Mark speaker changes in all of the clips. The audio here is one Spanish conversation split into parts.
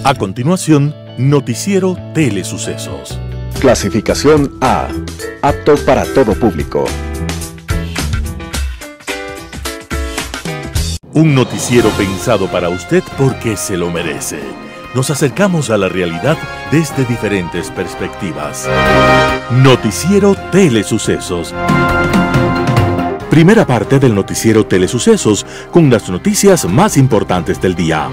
Speaker 1: A continuación, Noticiero Telesucesos.
Speaker 2: Clasificación A. Apto para todo público.
Speaker 1: Un noticiero pensado para usted porque se lo merece. Nos acercamos a la realidad desde diferentes perspectivas. Noticiero Telesucesos. Primera parte del Noticiero Telesucesos, con las noticias más importantes del día.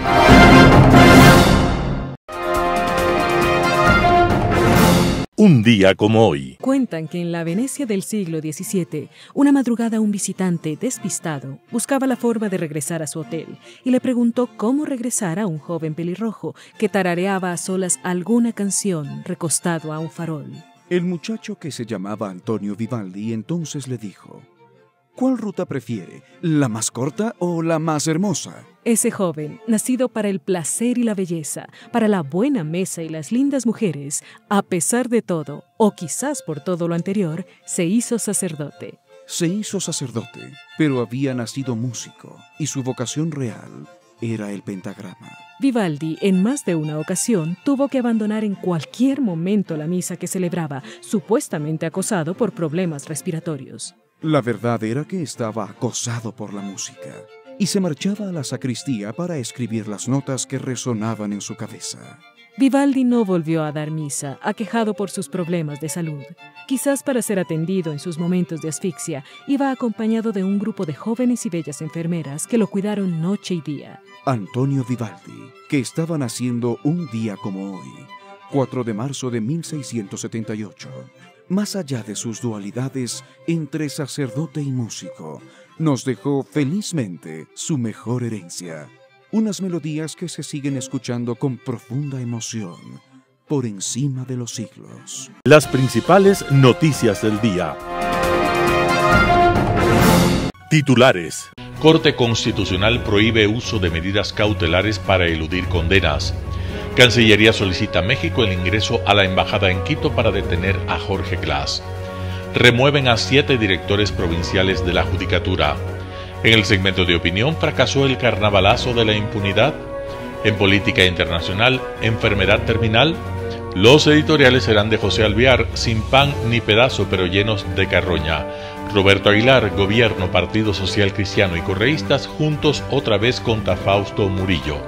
Speaker 1: Un día como hoy.
Speaker 3: Cuentan que en la Venecia del siglo XVII, una madrugada un visitante despistado buscaba la forma de regresar a su hotel y le preguntó cómo regresar a un joven pelirrojo que tarareaba a solas alguna canción recostado a un farol.
Speaker 4: El muchacho, que se llamaba Antonio Vivaldi, entonces le dijo: ¿cuál ruta prefiere? ¿La más corta o la más hermosa?
Speaker 3: Ese joven, nacido para el placer y la belleza, para la buena mesa y las lindas mujeres, a pesar de todo, o quizás por todo lo anterior, se hizo sacerdote.
Speaker 4: Se hizo sacerdote, pero había nacido músico, y su vocación real era el pentagrama.
Speaker 3: Vivaldi, en más de una ocasión, tuvo que abandonar en cualquier momento la misa que celebraba, supuestamente acosado por problemas respiratorios.
Speaker 4: La verdad era que estaba acosado por la música, y se marchaba a la sacristía para escribir las notas que resonaban en su cabeza.
Speaker 3: Vivaldi no volvió a dar misa, aquejado por sus problemas de salud. Quizás para ser atendido en sus momentos de asfixia, iba acompañado de un grupo de jóvenes y bellas enfermeras que lo cuidaron noche y día.
Speaker 4: Antonio Vivaldi, que estaba naciendo un día como hoy, 4 de marzo de 1678. Más allá de sus dualidades entre sacerdote y músico, nos dejó felizmente su mejor herencia. Unas melodías que se siguen escuchando con profunda emoción por encima de los siglos.
Speaker 1: Las principales noticias del día. Titulares.
Speaker 5: Corte Constitucional prohíbe uso de medidas cautelares para eludir condenas. Cancillería solicita a México el ingreso a la embajada en Quito para detener a Jorge Glass. Remueven a 7 directores provinciales de la Judicatura. En el segmento de opinión, fracasó el carnavalazo de la impunidad. En política internacional, enfermedad terminal. Los editoriales serán de José Alvear, sin pan ni pedazo pero llenos de carroña. Roberto Aguilar, Gobierno, Partido Social Cristiano y Correístas juntos otra vez contra Fausto Murillo.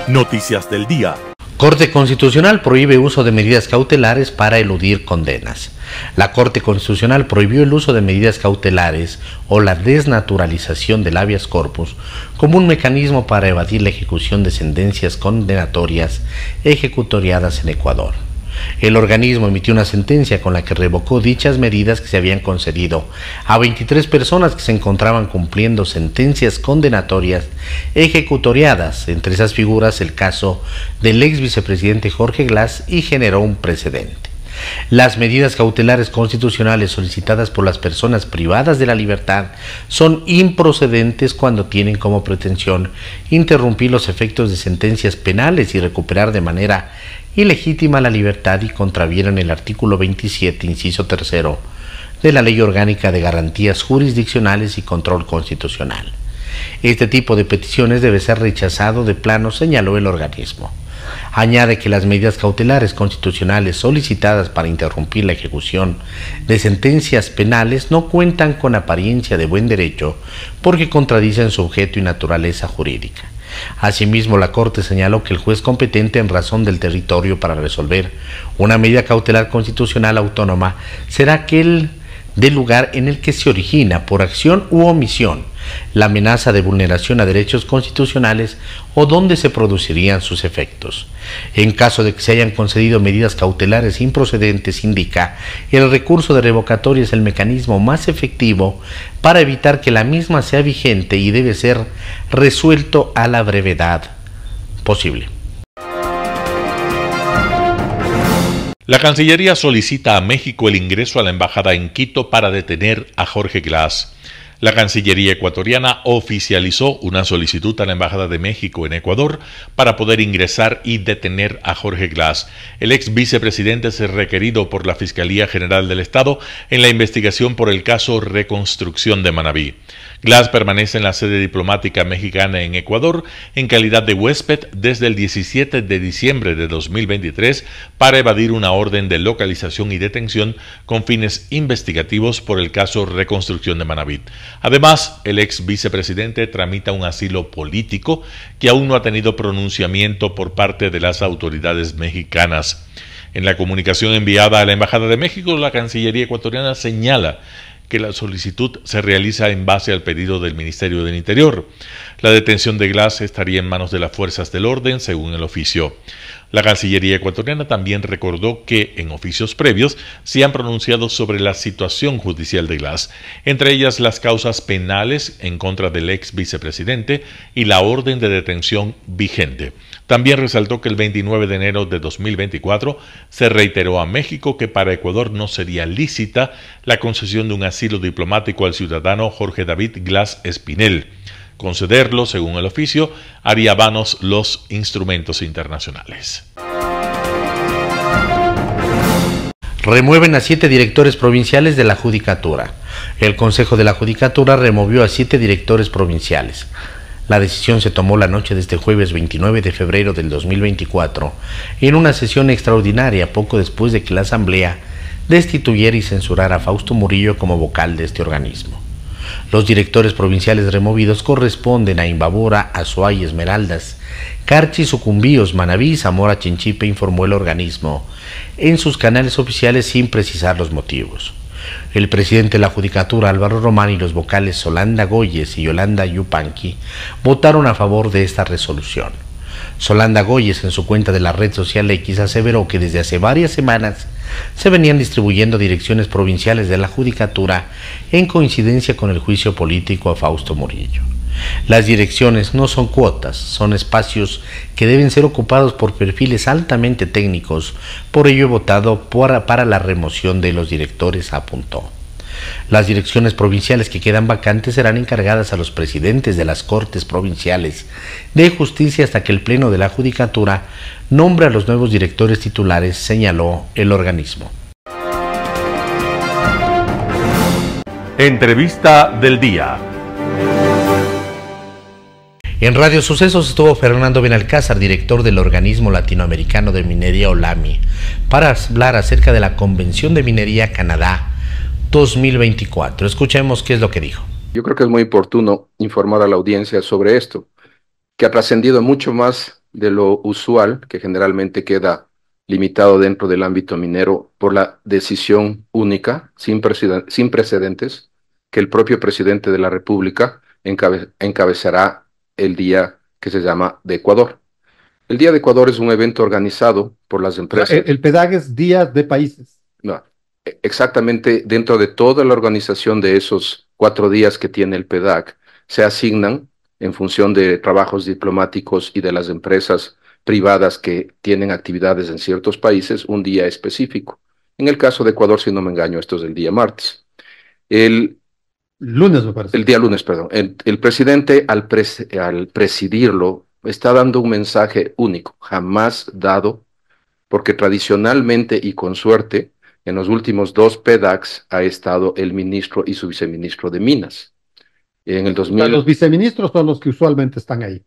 Speaker 1: Noticias del día.
Speaker 6: Corte Constitucional prohíbe uso de medidas cautelares para eludir condenas. La Corte Constitucional prohibió el uso de medidas cautelares o la desnaturalización del habeas corpus como un mecanismo para evadir la ejecución de sentencias condenatorias ejecutoriadas en Ecuador. El organismo emitió una sentencia con la que revocó dichas medidas que se habían concedido a 23 personas que se encontraban cumpliendo sentencias condenatorias ejecutoriadas, entre esas figuras el caso del ex vicepresidente Jorge Glass, y generó un precedente. Las medidas cautelares constitucionales solicitadas por las personas privadas de la libertad son improcedentes cuando tienen como pretensión interrumpir los efectos de sentencias penales y recuperar de manera ilegítima la libertad y contravienen el artículo 27, inciso 3 de la Ley Orgánica de Garantías Jurisdiccionales y Control Constitucional. Este tipo de peticiones debe ser rechazado de plano, señaló el organismo. Añade que las medidas cautelares constitucionales solicitadas para interrumpir la ejecución de sentencias penales no cuentan con apariencia de buen derecho porque contradicen su objeto y naturaleza jurídica. Asimismo, la Corte señaló que el juez competente en razón del territorio para resolver una medida cautelar constitucional autónoma será aquel del lugar en el que se origina, por acción u omisión, la amenaza de vulneración a derechos constitucionales o donde se producirían sus efectos. En caso de que se hayan concedido medidas cautelares improcedentes, indica, el recurso de revocatoria es el mecanismo más efectivo para evitar que la misma sea vigente y debe ser resuelto a la brevedad posible.
Speaker 5: La Cancillería solicita a México el ingreso a la embajada en Quito para detener a Jorge Glass. La Cancillería ecuatoriana oficializó una solicitud a la Embajada de México en Ecuador para poder ingresar y detener a Jorge Glass. El ex vicepresidente es requerido por la Fiscalía General del Estado en la investigación por el caso Reconstrucción de Manabí. Glass permanece en la sede diplomática mexicana en Ecuador en calidad de huésped desde el 17 de diciembre de 2023 para evadir una orden de localización y detención con fines investigativos por el caso Reconstrucción de Manabí. Además, el ex vicepresidente tramita un asilo político que aún no ha tenido pronunciamiento por parte de las autoridades mexicanas. En la comunicación enviada a la Embajada de México, la Cancillería ecuatoriana señala que la solicitud se realiza en base al pedido del Ministerio del Interior. La detención de Glass estaría en manos de las fuerzas del orden, según el oficio. La Cancillería ecuatoriana también recordó que en oficios previos se han pronunciado sobre la situación judicial de Glass, entre ellas las causas penales en contra del ex vicepresidente y la orden de detención vigente. También resaltó que el 29 de enero de 2024 se reiteró a México que para Ecuador no sería lícita la concesión de un asilo diplomático al ciudadano Jorge David Glass Espinel. Concederlo, según el oficio, haría vanos los instrumentos internacionales.
Speaker 6: Remueven a 7 directores provinciales de la Judicatura. El Consejo de la Judicatura removió a 7 directores provinciales. La decisión se tomó la noche de este jueves 29 de febrero del 2024 en una sesión extraordinaria poco después de que la Asamblea destituyera y censurara a Fausto Murillo como vocal de este organismo. Los directores provinciales removidos corresponden a Imbabura, Azuay, Esmeraldas, Carchi, Sucumbíos, Manabí, Zamora, Chinchipe, informó el organismo en sus canales oficiales sin precisar los motivos. El presidente de la Judicatura, Álvaro Román, y los vocales Solanda Goyes y Yolanda Yupanqui votaron a favor de esta resolución. Solanda Goyes, en su cuenta de la red social X, aseveró que desde hace varias semanas se venían distribuyendo direcciones provinciales de la Judicatura en coincidencia con el juicio político a Fausto Murillo. Las direcciones no son cuotas, son espacios que deben ser ocupados por perfiles altamente técnicos, por ello he votado para la remoción de los directores, apuntó. Las direcciones provinciales que quedan vacantes serán encargadas a los presidentes de las Cortes Provinciales de Justicia hasta que el Pleno de la Judicatura nombre a los nuevos directores titulares, señaló el organismo.
Speaker 1: Entrevista del día.
Speaker 6: En Radio Sucesos estuvo Fernando Benalcázar, director del Organismo Latinoamericano de Minería OLAMI, para hablar acerca de la Convención de Minería Canadá 2024. Escuchemos qué es lo que dijo.
Speaker 7: Yo creo que es muy oportuno informar a la audiencia sobre esto, que ha trascendido mucho más de lo usual, que generalmente queda limitado dentro del ámbito minero por la decisión única, sin precedentes, que el propio presidente de la República encabezará el Día que se llama de Ecuador. El Día de Ecuador es un evento organizado por las empresas.
Speaker 8: El PEDAG es Día de Países.
Speaker 7: No, exactamente dentro de toda la organización de esos 4 días que tiene el PEDAG, se asignan en función de trabajos diplomáticos y de las empresas privadas que tienen actividades en ciertos países, un día específico. En el caso de Ecuador, si no me engaño, esto es el día martes.
Speaker 8: Lunes, me parece.
Speaker 7: El día lunes, perdón. El presidente, al presidirlo, está dando un mensaje único, jamás dado, porque tradicionalmente y con suerte, en los últimos 2 PEDAGs ha estado el ministro y su viceministro de Minas. En el 2000,
Speaker 8: Los viceministros son los que usualmente están ahí.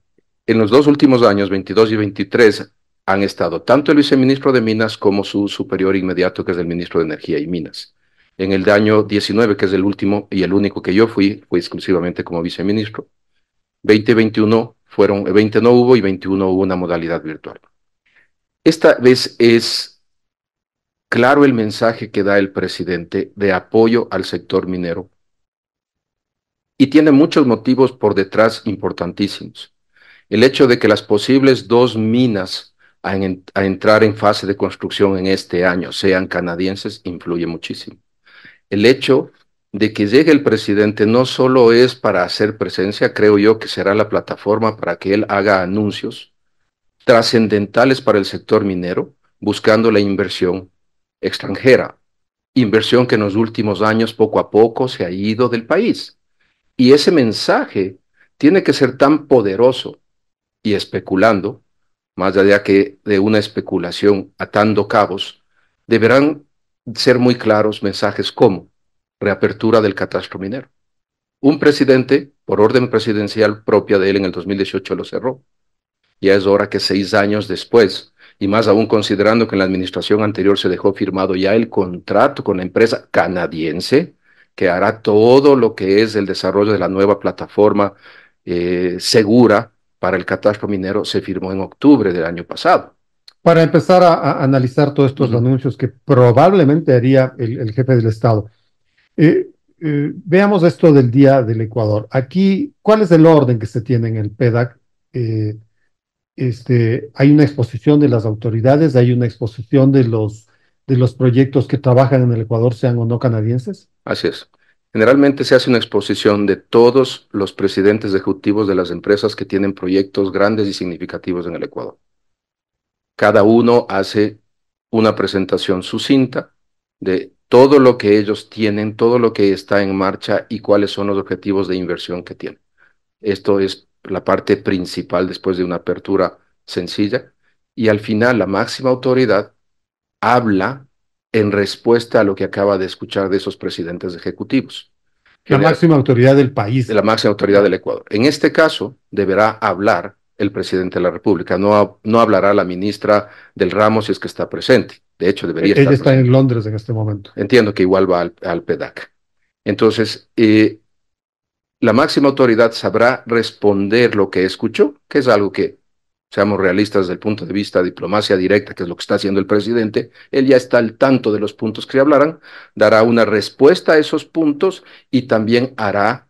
Speaker 7: En los 2 últimos años, 22 y 23, han estado tanto el viceministro de Minas como su superior inmediato, que es el ministro de Energía y Minas. En el año 19, que es el último y el único que yo fui exclusivamente como viceministro. 20 y 21 20 no hubo y 21 hubo una modalidad virtual. Esta vez es claro el mensaje que da el presidente de apoyo al sector minero y tiene muchos motivos por detrás importantísimos. El hecho de que las posibles 2 minas a entrar en fase de construcción en este año sean canadienses influye muchísimo. El hecho de que llegue el presidente no solo es para hacer presencia, creo yo que será la plataforma para que él haga anuncios trascendentales para el sector minero, buscando la inversión extranjera, inversión que en los últimos años poco a poco se ha ido del país. Y ese mensaje tiene que ser tan poderoso y especulando, más allá que de una especulación atando cabos, deberán ser muy claros mensajes como reapertura del catastro minero. Un presidente, por orden presidencial propia de él en el 2018, lo cerró. Ya es hora que 6 años después, y más aún considerando que en la administración anterior se dejó firmado ya el contrato con la empresa canadiense, que hará todo lo que es el desarrollo de la nueva plataforma segura para el catastro minero, se firmó en octubre del año pasado.
Speaker 8: Para empezar a analizar todos estos anuncios que probablemente haría el jefe del Estado. Veamos esto del Día del Ecuador. Aquí, ¿cuál es el orden que se tiene en el PEDAC? Hay una exposición de las autoridades, hay una exposición de los proyectos que trabajan en el Ecuador, sean o no canadienses.
Speaker 7: Así es. Generalmente se hace una exposición de todos los presidentes ejecutivos de las empresas que tienen proyectos grandes y significativos en el Ecuador. Cada uno hace una presentación sucinta de todo lo que ellos tienen, todo lo que está en marcha y cuáles son los objetivos de inversión que tienen. Esto es la parte principal después de una apertura sencilla. Y al final, la máxima autoridad habla en respuesta a lo que acaba de escuchar de esos presidentes ejecutivos.
Speaker 8: La máxima autoridad del país.
Speaker 7: De la máxima autoridad del Ecuador. En este caso, deberá hablar el presidente de la República, no hablará la ministra del ramo si es que está presente. De hecho, debería estar
Speaker 8: presente. Ella está en Londres en este momento.
Speaker 7: Entiendo que igual va al PEDAC. Entonces, la máxima autoridad sabrá responder lo que escuchó, que es algo que, seamos realistas desde el punto de vista de diplomacia directa, que es lo que está haciendo el presidente. Él ya está al tanto de los puntos que hablarán, dará una respuesta a esos puntos y también hará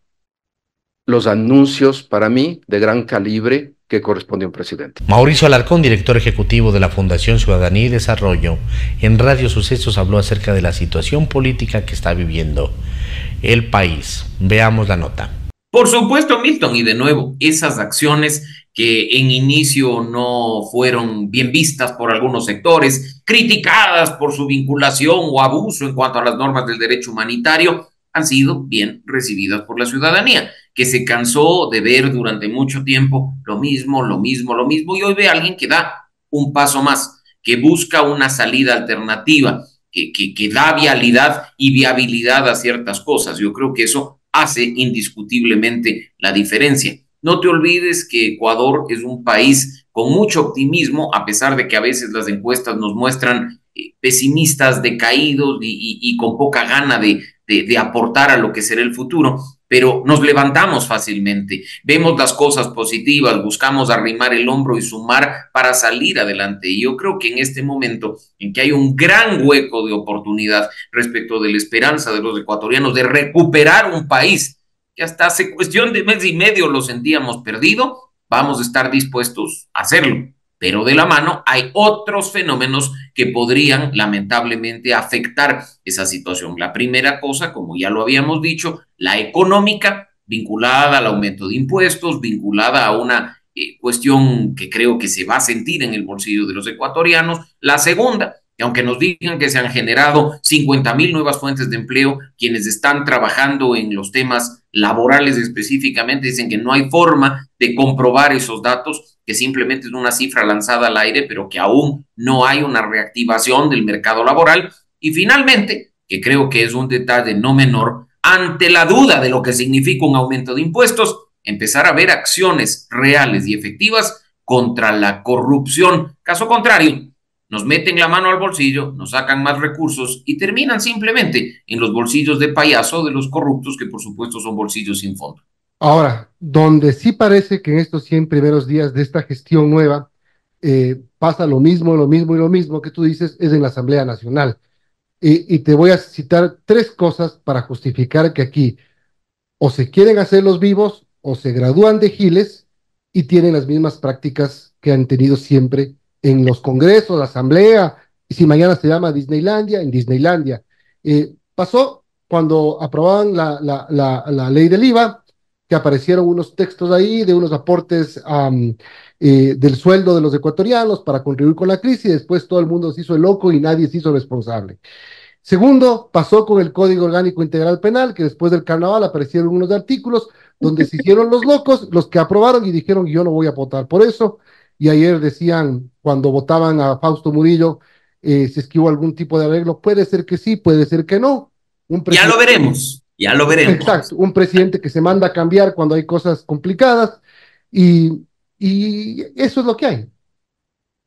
Speaker 7: los anuncios, para mí, de gran calibre que corresponde a un presidente.
Speaker 6: Mauricio Alarcón, director ejecutivo de la Fundación Ciudadanía y Desarrollo, en Radio Sucesos habló acerca de la situación política que está viviendo el país. Veamos la nota.
Speaker 9: Por supuesto, Milton, y de nuevo, esas acciones que en inicio no fueron bien vistas por algunos sectores, criticadas por su vinculación o abuso en cuanto a las normas del derecho humanitario, han sido bien recibidas por la ciudadanía, que se cansó de ver durante mucho tiempo lo mismo, y hoy ve a alguien que da un paso más, que busca una salida alternativa, que da vialidad y viabilidad a ciertas cosas. Yo creo que eso hace indiscutiblemente la diferencia. No te olvides que Ecuador es un país con mucho optimismo, a pesar de que a veces las encuestas nos muestran pesimistas, decaídos y con poca gana de aportar a lo que será el futuro, pero nos levantamos fácilmente, vemos las cosas positivas, buscamos arrimar el hombro y sumar para salir adelante. Y yo creo que en este momento en que hay un gran hueco de oportunidad respecto de la esperanza de los ecuatorianos de recuperar un país que hasta hace cuestión de mes y medio lo sentíamos perdido, vamos a estar dispuestos a hacerlo. Pero de la mano hay otros fenómenos que podrían lamentablemente afectar esa situación. La primera cosa, como ya lo habíamos dicho, la económica, vinculada al aumento de impuestos, vinculada a una cuestión que creo que se va a sentir en el bolsillo de los ecuatorianos. La segunda, que aunque nos digan que se han generado 50,000 nuevas fuentes de empleo, quienes están trabajando en los temas laborales específicamente dicen que no hay forma de comprobar esos datos, que simplemente es una cifra lanzada al aire, pero que aún no hay una reactivación del mercado laboral. Y finalmente, que creo que es un detalle no menor, ante la duda de lo que significa un aumento de impuestos, empezar a ver acciones reales y efectivas contra la corrupción. Caso contrario, nos meten la mano al bolsillo, nos sacan más recursos y terminan simplemente en los bolsillos de payaso de los corruptos, que por supuesto son bolsillos sin fondo.
Speaker 8: Ahora, donde sí parece que en estos 100 primeros días de esta gestión nueva pasa lo mismo que tú dices, es en la Asamblea Nacional. Y te voy a citar 3 cosas para justificar que aquí o se quieren hacer los vivos o se gradúan de giles y tienen las mismas prácticas que han tenido siempre en los congresos, la asamblea, y si mañana se llama Disneylandia, en Disneylandia. Pasó cuando aprobaban la ley del IVA, que aparecieron unos textos ahí de unos aportes del sueldo de los ecuatorianos para contribuir con la crisis, y después todo el mundo se hizo el loco y nadie se hizo responsable. Segundo, pasó con el Código Orgánico Integral Penal, que después del carnaval aparecieron unos artículos donde se hicieron los locos, los que aprobaron y dijeron yo no voy a votar por eso. Y ayer decían, cuando votaban a Fausto Murillo, si es que hubo algún tipo de arreglo, puede ser que sí, puede ser que no.
Speaker 9: Ya lo veremos, ya lo veremos.
Speaker 8: Exacto, un presidente que se manda a cambiar cuando hay cosas complicadas y eso es lo que hay.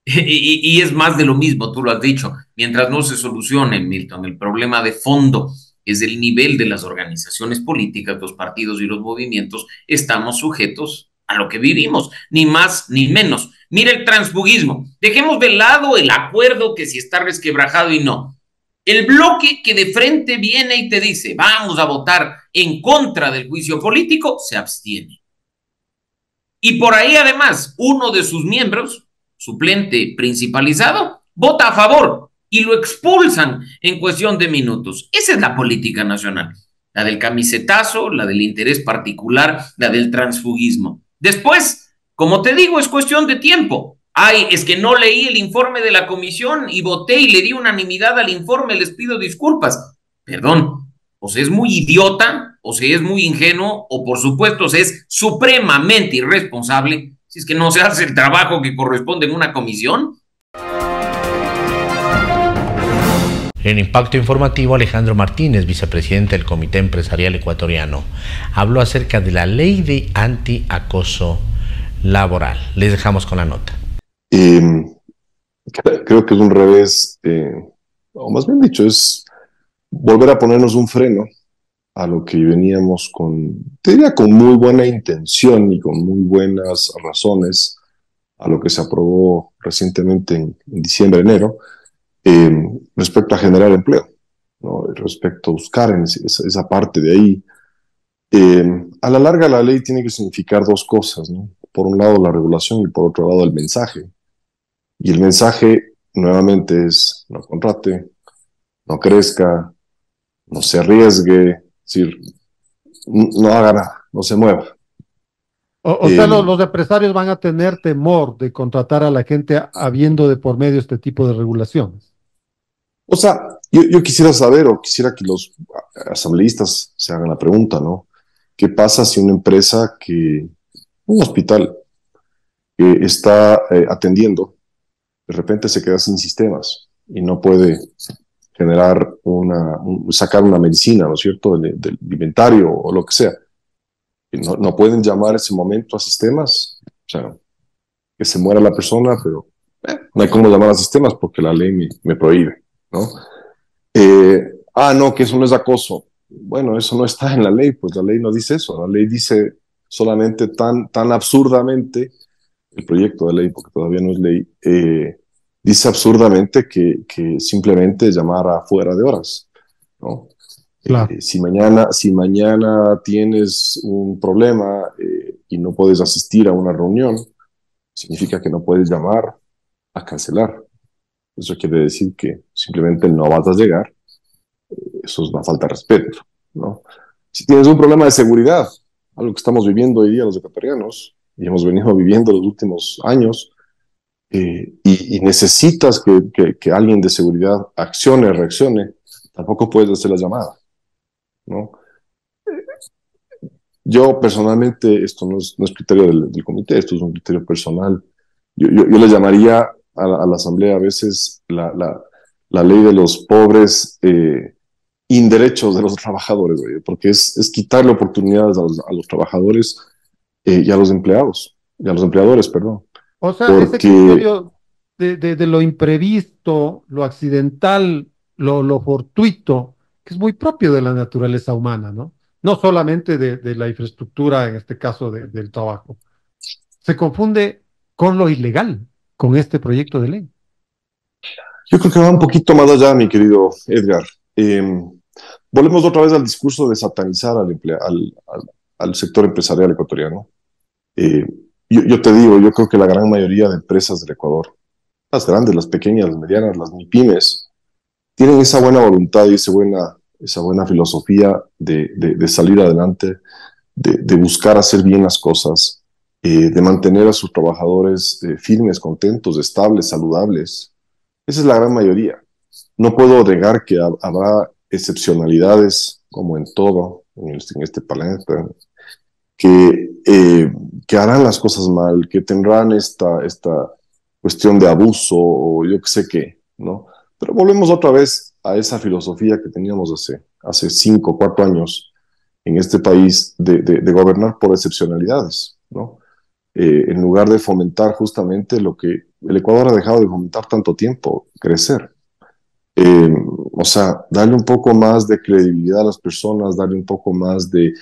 Speaker 9: Y es más de lo mismo, tú lo has dicho. Mientras no se solucione, Milton, el problema de fondo es el nivel de las organizaciones políticas, los partidos y los movimientos, estamos sujetos a lo que vivimos, ni más ni menos. Mira el transfugismo. Dejemos de lado el acuerdo que si está resquebrajado y no. El bloque que de frente viene y te dice, vamos a votar en contra del juicio político, se abstiene. Y por ahí además, uno de sus miembros, suplente principalizado, vota a favor y lo expulsan en cuestión de minutos. Esa es la política nacional, la del camisetazo, la del interés particular, la del transfugismo. Después, como te digo, es cuestión de tiempo. Ay, es que no leí el informe de la comisión y voté y le di unanimidad al informe, les pido disculpas. Perdón, o se es muy idiota, o se es muy ingenuo, o por supuesto se es supremamente irresponsable si es que no se hace el trabajo que corresponde en una comisión.
Speaker 6: En Impacto Informativo, Alejandro Martínez, vicepresidente del Comité Empresarial Ecuatoriano, habló acerca de la ley de antiacoso laboral. Les dejamos con la nota.
Speaker 10: Creo que es un revés, o más bien dicho, es volver a ponernos un freno a lo que veníamos te diría con muy buena intención y con muy buenas razones, a lo que se aprobó recientemente en diciembre, enero, respecto a generar empleo, ¿no? Respecto a buscar en esa parte de ahí. A la larga la ley tiene que significar dos cosas, ¿no? Por un lado la regulación y por otro lado el mensaje. Y el mensaje nuevamente es no contrate, no crezca, no se arriesgue, es decir, no haga nada, no se mueva.
Speaker 8: O sea, los empresarios van a tener temor de contratar a la gente habiendo de por medio este tipo de regulaciones.
Speaker 10: O sea, yo quisiera saber, o quisiera que los asambleístas se hagan la pregunta, ¿no? ¿Qué pasa si una empresa un hospital que está atendiendo, de repente se queda sin sistemas y no puede generar sacar una medicina, ¿no es cierto?, del inventario o lo que sea? No pueden llamar ese momento a sistemas, o sea, que se muera la persona, pero no hay cómo llamar a sistemas porque la ley me prohíbe, ¿no? No, que eso no es acoso. Bueno, eso no está en la ley, pues la ley no dice eso, la ley dice solamente tan absurdamente, el proyecto de ley, porque todavía no es ley, dice absurdamente que simplemente llamara fuera de horas, ¿no? Claro. Si mañana tienes un problema y no puedes asistir a una reunión, significa que no puedes llamar a cancelar. Eso quiere decir que simplemente no vas a llegar. Eso es una falta de respeto, ¿no? Si tienes un problema de seguridad, algo que estamos viviendo hoy día los ecuatorianos y hemos venido viviendo los últimos años, y necesitas que alguien de seguridad reaccione, tampoco puedes hacer la llamada, ¿no? Yo personalmente, esto no es criterio del comité, esto es un criterio personal. Yo le llamaría a la asamblea a veces la ley de los pobres inderechos de los trabajadores, porque es quitarle oportunidades a los trabajadores y a los empleadores, perdón.
Speaker 8: O sea, ese criterio de lo imprevisto, lo accidental, lo fortuito, que es muy propio de la naturaleza humana, ¿no? No solamente de la infraestructura, en este caso del trabajo. Se confunde con lo ilegal, con este proyecto de ley.
Speaker 10: Yo creo que va un poquito más allá, mi querido Edgar. Volvemos otra vez al discurso de satanizar al sector empresarial ecuatoriano. Yo te digo, yo creo que la gran mayoría de empresas del Ecuador, las grandes, las pequeñas, las medianas, las MIPYMES, tienen esa buena voluntad y esa buena filosofía de salir adelante, de buscar hacer bien las cosas, de mantener a sus trabajadores firmes, contentos, estables, saludables. Esa es la gran mayoría. No puedo negar que habrá excepcionalidades, como en todo, en este planeta, que harán las cosas mal, que tendrán esta cuestión de abuso o yo qué sé qué, ¿no? Pero volvemos otra vez a esa filosofía que teníamos hace 5, 4 años en este país de gobernar por excepcionalidades, ¿no? En lugar de fomentar justamente lo que el Ecuador ha dejado de fomentar tanto tiempo, crecer. O sea, darle un poco más de credibilidad a las personas, darle un poco más de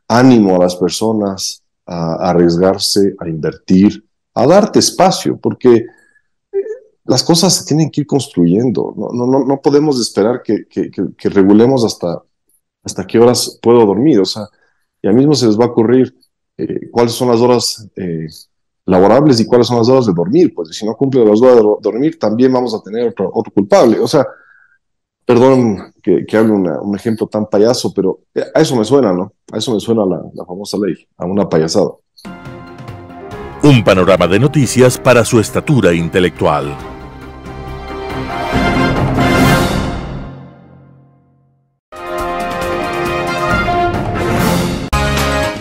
Speaker 10: ánimo a las personas a arriesgarse, a invertir, a darte espacio, porque las cosas se tienen que ir construyendo. No podemos esperar que regulemos hasta qué horas puedo dormir. O sea, ya mismo se les va a ocurrir cuáles son las horas laborables y cuáles son las horas de dormir. Pues si no cumple las horas de dormir, también vamos a tener otro culpable. O sea, perdón que hable un ejemplo tan payaso, pero a eso me suena, ¿no? A eso me suena la famosa ley, a una payasada.
Speaker 1: Un panorama de noticias para su estatura intelectual.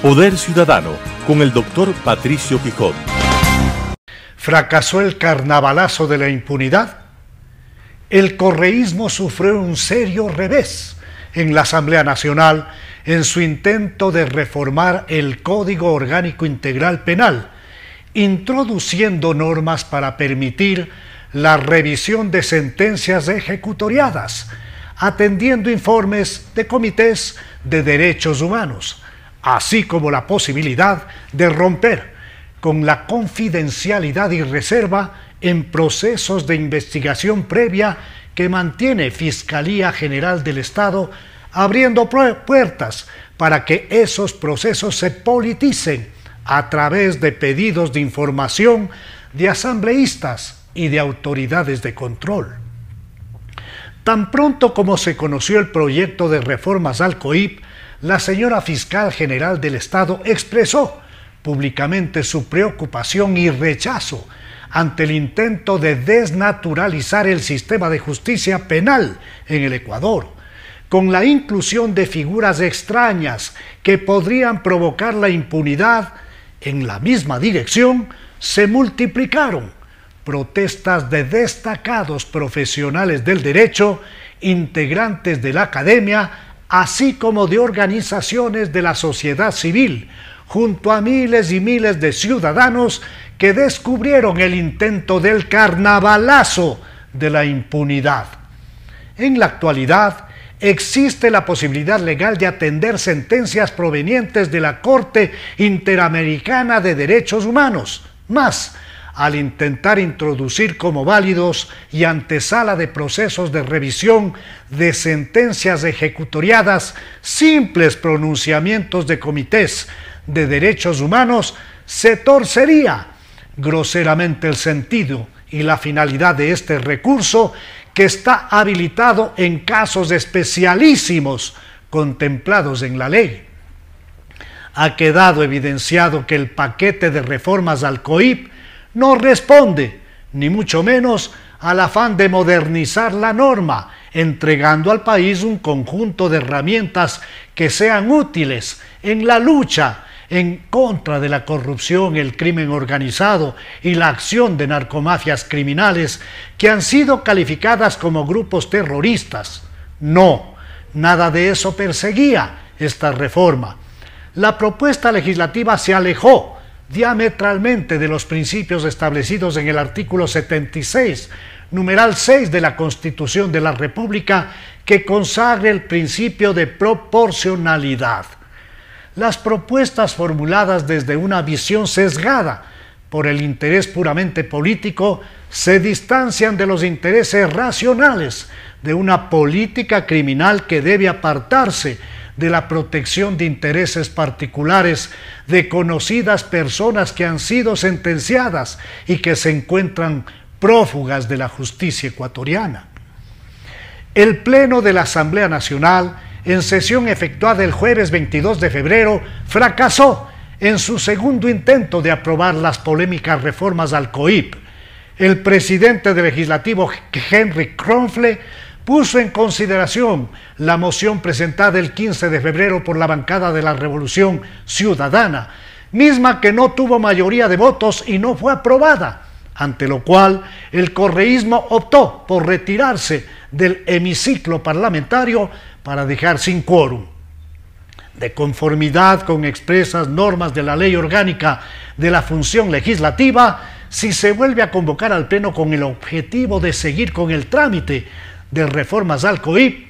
Speaker 1: Poder Ciudadano, con el doctor Patricio Quijón.
Speaker 11: ¿Fracasó el carnavalazo de la impunidad? El correísmo sufrió un serio revés en la Asamblea Nacional en su intento de reformar el Código Orgánico Integral Penal, introduciendo normas para permitir la revisión de sentencias ejecutoriadas, atendiendo informes de comités de derechos humanos, así como la posibilidad de romper con la confidencialidad y reserva en procesos de investigación previa que mantiene Fiscalía General del Estado, abriendo puertas para que esos procesos se politicen a través de pedidos de información de asambleístas y de autoridades de control. Tan pronto como se conoció el proyecto de reformas al COIP, la señora Fiscal General del Estado expresó públicamente su preocupación y rechazo ante el intento de desnaturalizar el sistema de justicia penal en el Ecuador, con la inclusión de figuras extrañas que podrían provocar la impunidad. En la misma dirección se multiplicaron protestas de destacados profesionales del derecho, integrantes de la academia, así como de organizaciones de la sociedad civil, junto a miles y miles de ciudadanos que descubrieron el intento del carnavalazo de la impunidad. En la actualidad, existe la posibilidad legal de atender sentencias provenientes de la Corte Interamericana de Derechos Humanos, más al intentar introducir como válidos y antesala de procesos de revisión de sentencias ejecutoriadas simples pronunciamientos de comités de derechos humanos, se torcería groseramente el sentido y la finalidad de este recurso, que está habilitado en casos especialísimos contemplados en la ley. Ha quedado evidenciado que el paquete de reformas al COIP no responde, ni mucho menos, al afán de modernizar la norma, entregando al país un conjunto de herramientas que sean útiles en la lucha en contra de la corrupción, el crimen organizado y la acción de narcomafias criminales que han sido calificadas como grupos terroristas. No, nada de eso perseguía esta reforma. La propuesta legislativa se alejó diametralmente de los principios establecidos en el artículo 76, numeral 6 de la Constitución de la República, que consagra el principio de proporcionalidad. Las propuestas formuladas desde una visión sesgada por el interés puramente político se distancian de los intereses racionales de una política criminal que debe apartarse de la protección de intereses particulares de conocidas personas que han sido sentenciadas y que se encuentran prófugas de la justicia ecuatoriana. El Pleno de la Asamblea Nacional, en sesión efectuada el jueves 22 de febrero, fracasó en su segundo intento de aprobar las polémicas reformas al COIP. El presidente del Legislativo, Henry Kronfle, puso en consideración la moción presentada el 15 de febrero por la bancada de la Revolución Ciudadana, misma que no tuvo mayoría de votos y no fue aprobada, ante lo cual el correísmo optó por retirarse del hemiciclo parlamentario para dejar sin quórum. De conformidad con expresas normas de la Ley Orgánica de la Función Legislativa, si se vuelve a convocar al Pleno con el objetivo de seguir con el trámite de reformas al COIP,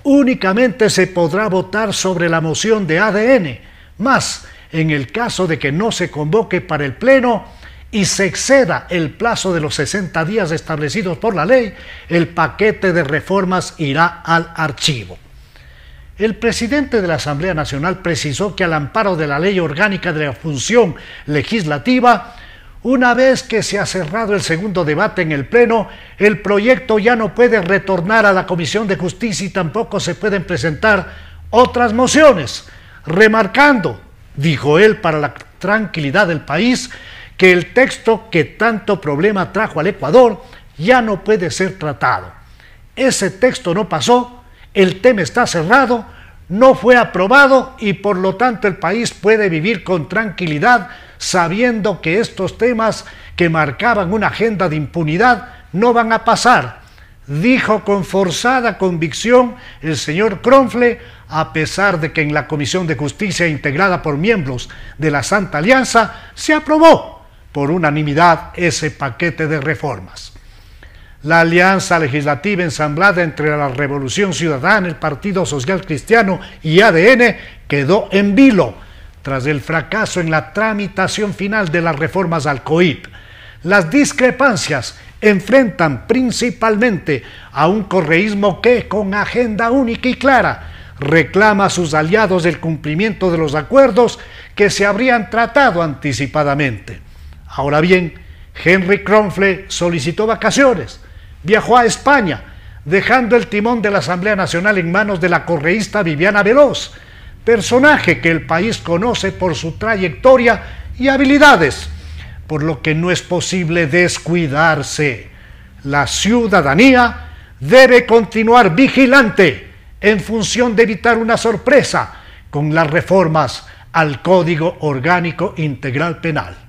Speaker 11: únicamente se podrá votar sobre la moción de ADN, más en el caso de que no se convoque para el Pleno y se exceda el plazo de los 60 días establecidos por la ley, el paquete de reformas irá al archivo. El presidente de la Asamblea Nacional precisó que al amparo de la Ley Orgánica de la Función Legislativa, una vez que se ha cerrado el segundo debate en el Pleno, el proyecto ya no puede retornar a la Comisión de Justicia y tampoco se pueden presentar otras mociones, remarcando, dijo él, para la tranquilidad del país, que el texto que tanto problema trajo al Ecuador ya no puede ser tratado. Ese texto no pasó, el tema está cerrado, no fue aprobado y por lo tanto el país puede vivir con tranquilidad sabiendo que estos temas que marcaban una agenda de impunidad no van a pasar, dijo con forzada convicción el señor Kronfle, a pesar de que en la Comisión de Justicia integrada por miembros de la Santa Alianza se aprobó por unanimidad ese paquete de reformas. La alianza legislativa ensamblada entre la Revolución Ciudadana, el Partido Social Cristiano y ADN quedó en vilo tras el fracaso en la tramitación final de las reformas al COIP. Las discrepancias enfrentan principalmente a un correísmo que, con agenda única y clara, reclama a sus aliados el cumplimiento de los acuerdos que se habrían tratado anticipadamente. Ahora bien, Henry Kronfle solicitó vacaciones, viajó a España, dejando el timón de la Asamblea Nacional en manos de la correísta Viviana Veloz, personaje que el país conoce por su trayectoria y habilidades, por lo que no es posible descuidarse. La ciudadanía debe continuar vigilante en función de evitar una sorpresa con las reformas al Código Orgánico Integral Penal.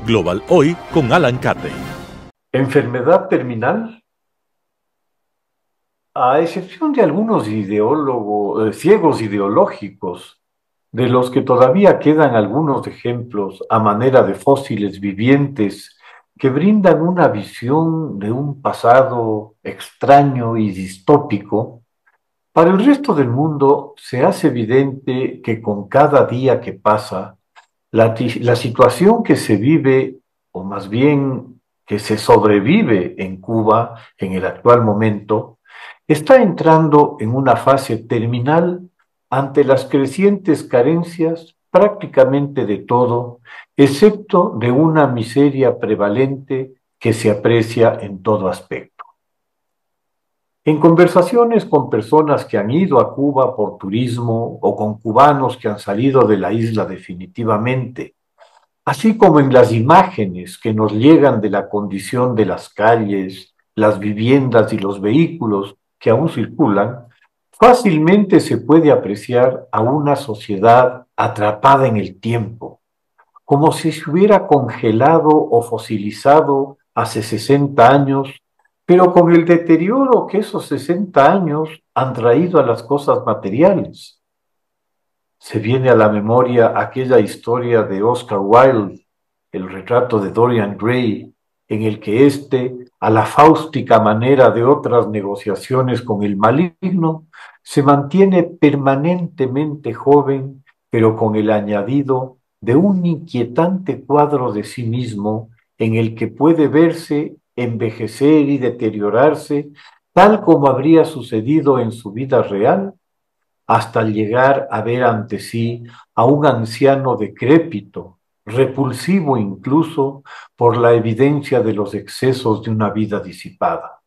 Speaker 1: Global Hoy con Alan Carney.
Speaker 12: ¿Enfermedad terminal? A excepción de algunos ideólogos, ciegos ideológicos, de los que todavía quedan algunos ejemplos a manera de fósiles vivientes que brindan una visión de un pasado extraño y distópico, para el resto del mundo se hace evidente que con cada día que pasa, la situación que se vive, o más bien que se sobrevive en Cuba en el actual momento, está entrando en una fase terminal ante las crecientes carencias prácticamente de todo, excepto de una miseria prevalente que se aprecia en todo aspecto. En conversaciones con personas que han ido a Cuba por turismo o con cubanos que han salido de la isla definitivamente, así como en las imágenes que nos llegan de la condición de las calles, las viviendas y los vehículos que aún circulan, fácilmente se puede apreciar a una sociedad atrapada en el tiempo, como si se hubiera congelado o fosilizado hace 60 años, pero con el deterioro que esos 60 años han traído a las cosas materiales. Se viene a la memoria aquella historia de Oscar Wilde, el retrato de Dorian Gray, en el que éste, a la fáustica manera de otras negociaciones con el maligno, se mantiene permanentemente joven, pero con el añadido de un inquietante cuadro de sí mismo en el que puede verse envejecer y deteriorarse tal como habría sucedido en su vida real, hasta llegar a ver ante sí a un anciano decrépito, repulsivo incluso por la evidencia de los excesos de una vida disipada.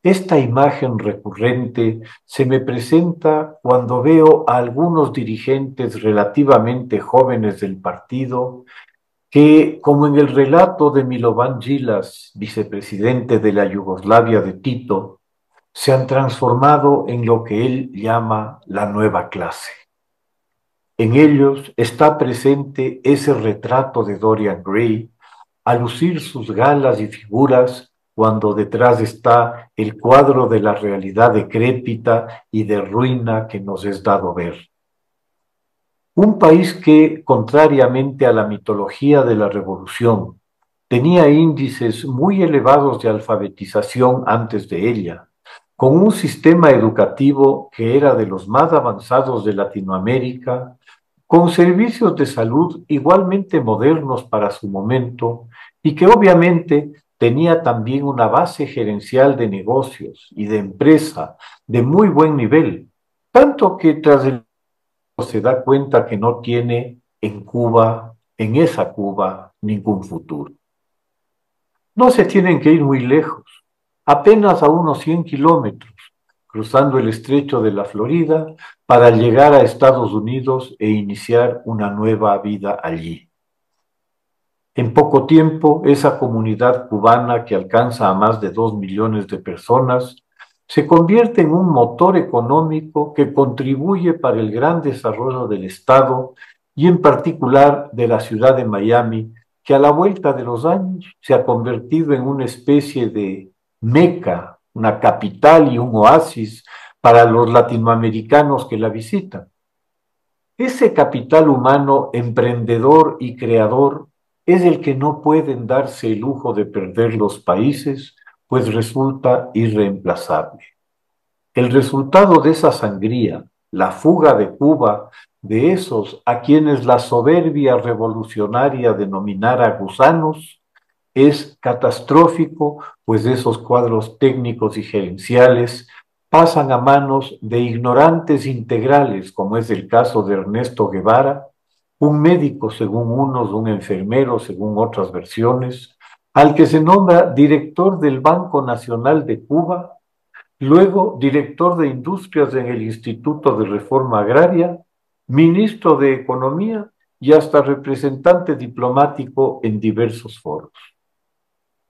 Speaker 12: Esta imagen recurrente se me presenta cuando veo a algunos dirigentes relativamente jóvenes del partido que, como en el relato de Milovan Djilas, vicepresidente de la Yugoslavia de Tito, se han transformado en lo que él llama la nueva clase. En ellos está presente ese retrato de Dorian Gray, al lucir sus galas y figuras, cuando detrás está el cuadro de la realidad decrépita y de ruina que nos es dado ver. Un país que, contrariamente a la mitología de la revolución, tenía índices muy elevados de alfabetización antes de ella, con un sistema educativo que era de los más avanzados de Latinoamérica, con servicios de salud igualmente modernos para su momento y que obviamente tenía también una base gerencial de negocios y de empresa de muy buen nivel, tanto que tras el se da cuenta que no tiene en Cuba, en esa Cuba, ningún futuro. No se tienen que ir muy lejos, apenas a unos 100 kilómetros, cruzando el estrecho de la Florida para llegar a Estados Unidos e iniciar una nueva vida allí. En poco tiempo, esa comunidad cubana que alcanza a más de 2 millones de personas se convierte en un motor económico que contribuye para el gran desarrollo del Estado y en particular de la ciudad de Miami, que a la vuelta de los años se ha convertido en una especie de meca, una capital y un oasis para los latinoamericanos que la visitan. Ese capital humano emprendedor y creador es el que no pueden darse el lujo de perder los países, pues resulta irreemplazable. El resultado de esa sangría, la fuga de Cuba, de esos a quienes la soberbia revolucionaria denominara gusanos, es catastrófico, pues esos cuadros técnicos y gerenciales pasan a manos de ignorantes integrales, como es el caso de Ernesto Guevara, un médico según unos, un enfermero según otras versiones, al que se nombra director del Banco Nacional de Cuba, luego director de Industrias en el Instituto de Reforma Agraria, ministro de Economía y hasta representante diplomático en diversos foros.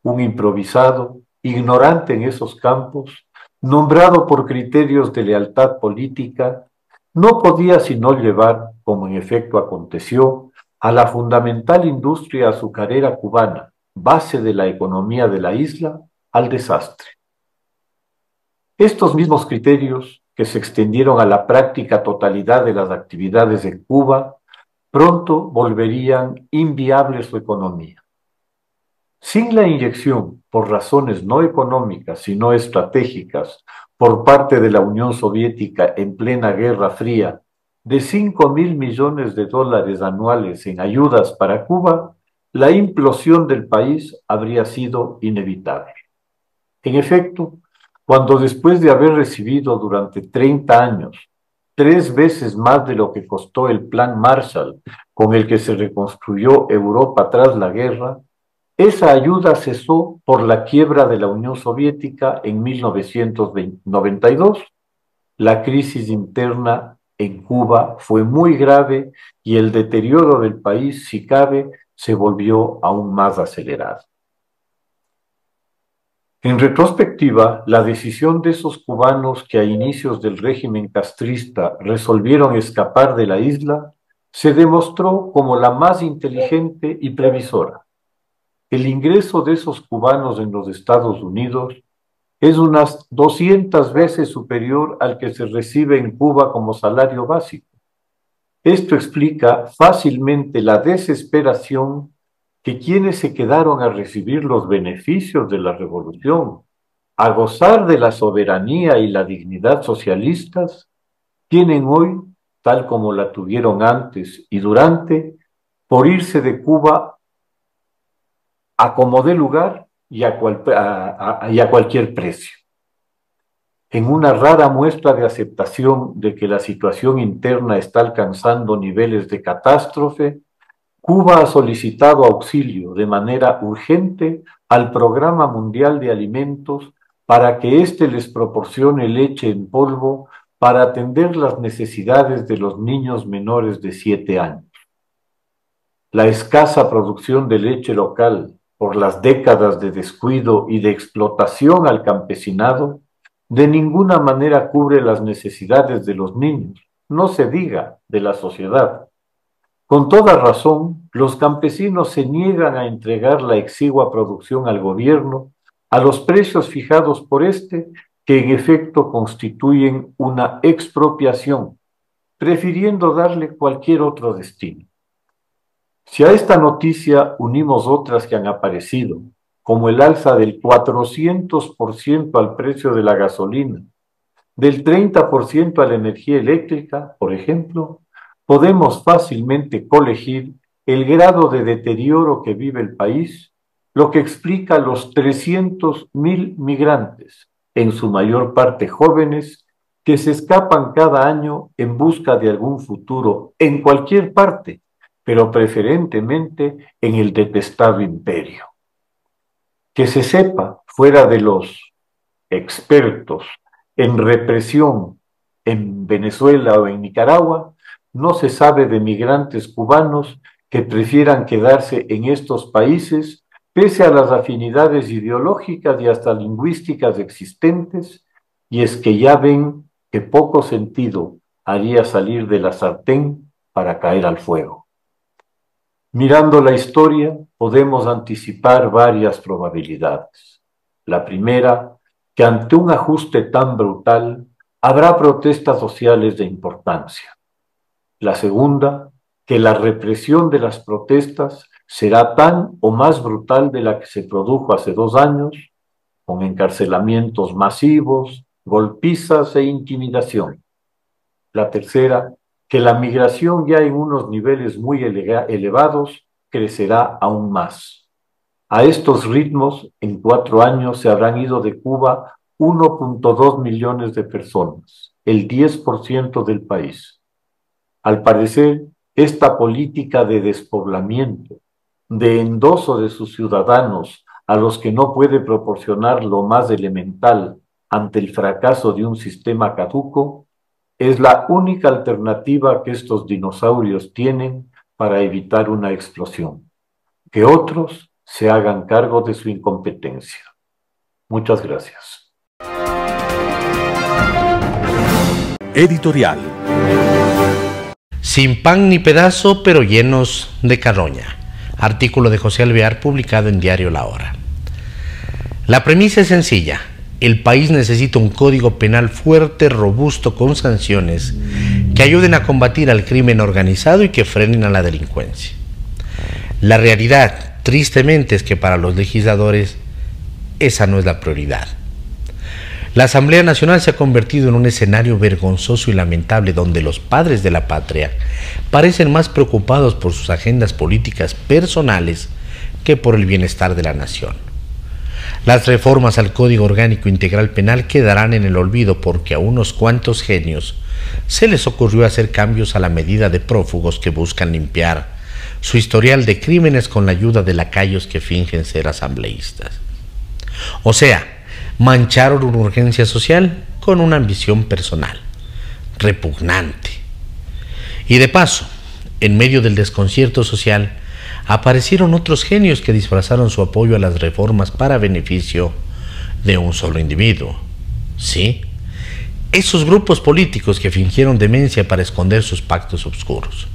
Speaker 12: Un improvisado, ignorante en esos campos, nombrado por criterios de lealtad política, no podía sino llevar, como en efecto aconteció, a la fundamental industria azucarera cubana, base de la economía de la isla, al desastre. Estos mismos criterios, que se extendieron a la práctica totalidad de las actividades en Cuba, pronto volverían inviable su economía. Sin la inyección, por razones no económicas, sino estratégicas, por parte de la Unión Soviética en plena Guerra Fría, de $5.000 millones anuales en ayudas para Cuba, la implosión del país habría sido inevitable. En efecto, cuando después de haber recibido durante 30 años 3 veces más de lo que costó el Plan Marshall con el que se reconstruyó Europa tras la guerra, esa ayuda cesó por la quiebra de la Unión Soviética en 1992. La crisis interna en Cuba fue muy grave y el deterioro del país, si cabe, se volvió aún más acelerado. En retrospectiva, la decisión de esos cubanos que a inicios del régimen castrista resolvieron escapar de la isla se demostró como la más inteligente y previsora. El ingreso de esos cubanos en los Estados Unidos es unas 200 veces superior al que se recibe en Cuba como salario básico. Esto explica fácilmente la desesperación que quienes se quedaron a recibir los beneficios de la revolución, a gozar de la soberanía y la dignidad socialistas, tienen hoy, tal como la tuvieron antes y durante, por irse de Cuba a como dé lugar y a cualquier precio. En una rara muestra de aceptación de que la situación interna está alcanzando niveles de catástrofe, Cuba ha solicitado auxilio de manera urgente al Programa Mundial de Alimentos para que éste les proporcione leche en polvo para atender las necesidades de los niños menores de 7 años. La escasa producción de leche local por las décadas de descuido y de explotación al campesinado de ninguna manera cubre las necesidades de los niños, no se diga de la sociedad. Con toda razón, los campesinos se niegan a entregar la exigua producción al gobierno a los precios fijados por este, que en efecto constituyen una expropiación, prefiriendo darle cualquier otro destino. Si a esta noticia unimos otras que han aparecido, como el alza del 400% al precio de la gasolina, del 30% a la energía eléctrica, por ejemplo, podemos fácilmente colegir el grado de deterioro que vive el país, lo que explica los 300.000 migrantes, en su mayor parte jóvenes, que se escapan cada año en busca de algún futuro en cualquier parte, pero preferentemente en el detestado imperio. Que se sepa, fuera de los expertos en represión en Venezuela o en Nicaragua, no se sabe de migrantes cubanos que prefieran quedarse en estos países pese a las afinidades ideológicas y hasta lingüísticas existentes, y es que ya ven que poco sentido haría salir de la sartén para caer al fuego. Mirando la historia, podemos anticipar varias probabilidades. La primera, que ante un ajuste tan brutal, habrá protestas sociales de importancia. La segunda, que la represión de las protestas será tan o más brutal de la que se produjo hace 2 años, con encarcelamientos masivos, golpizas e intimidación. La tercera, que la migración ya en unos niveles muy elevados crecerá aún más. A estos ritmos, en 4 años se habrán ido de Cuba 1.2 millones de personas, el 10% del país. Al parecer, esta política de despoblamiento, de endoso de sus ciudadanos a los que no puede proporcionar lo más elemental ante el fracaso de un sistema caduco, es la única alternativa que estos dinosaurios tienen para evitar una explosión. Que otros se hagan cargo de su incompetencia. Muchas gracias.
Speaker 1: Editorial.
Speaker 6: Sin pan ni pedazo, pero llenos de carroña. Artículo de José Alvear publicado en Diario La Hora. La premisa es sencilla. El país necesita un código penal fuerte, robusto, con sanciones que ayuden a combatir al crimen organizado y que frenen a la delincuencia. La realidad, tristemente, es que para los legisladores esa no es la prioridad. La Asamblea Nacional se ha convertido en un escenario vergonzoso y lamentable donde los padres de la patria parecen más preocupados por sus agendas políticas personales que por el bienestar de la nación. Las reformas al Código Orgánico Integral Penal quedarán en el olvido porque a unos cuantos genios se les ocurrió hacer cambios a la medida de prófugos que buscan limpiar su historial de crímenes con la ayuda de lacayos que fingen ser asambleístas. O sea, mancharon una urgencia social con una ambición personal, repugnante. Y de paso, en medio del desconcierto social, aparecieron otros genios que disfrazaron su apoyo a las reformas para beneficio de un solo individuo. ¿Sí? Esos grupos políticos que fingieron demencia para esconder sus pactos oscuros.